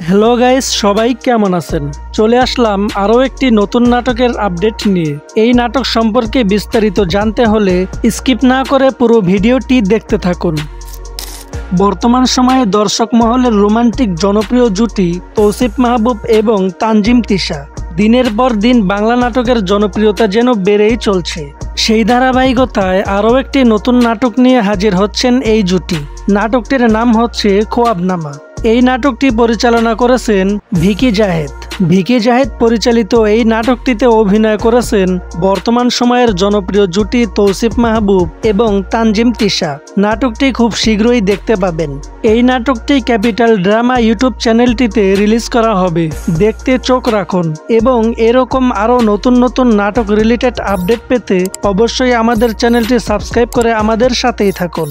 Hello guys, সবাই কেমন আছেন? চলে আসলাম আরও একটি নতুন নাটকের আপডেট নিয়ে। এই নাটক সম্পর্কে বিস্তারিত জানতে হলে স্কিপ না করে পুরো ভিডিওটি দেখতে থাকুন। বর্তমান সময়ে দর্শক মহলের রোমান্টিক জনপ্রিয় জুটি তৌসিফ মাহবুব এবং তানজিম তিশা দিনের পর দিন বাংলা নাটকের জনপ্রিয়তা যেন বেড়েই চলছে। সেই ধারাবাহিকতায় আরও একটি নতুন নাটক নিয়ে হাজির হচ্ছেন এই জুটি। নাটকটির নাম হচ্ছে খোয়াবনামা। এই নাটকটি পরিচালনা করেছেন ভিকি জাহেদ পরিচালিত এই নাটকটিতে অভিনয় করেছেন বর্তমান সময়ের জনপ্রিয় জুটি তৌসিফ মাহবুব এবং তানজিম তিশা। নাটকটি খুব শীঘ্রই দেখতে পাবেন। এই নাটকটি ক্যাপিটাল ড্রামা ইউটিউব চ্যানেলটিতে রিলিজ করা হবে, দেখতে চোখ রাখুন। এবং এরকম আরও নতুন নতুন নাটক রিলেটেড আপডেট পেতে অবশ্যই আমাদের চ্যানেলটি সাবস্ক্রাইব করে আমাদের সাথেই থাকুন।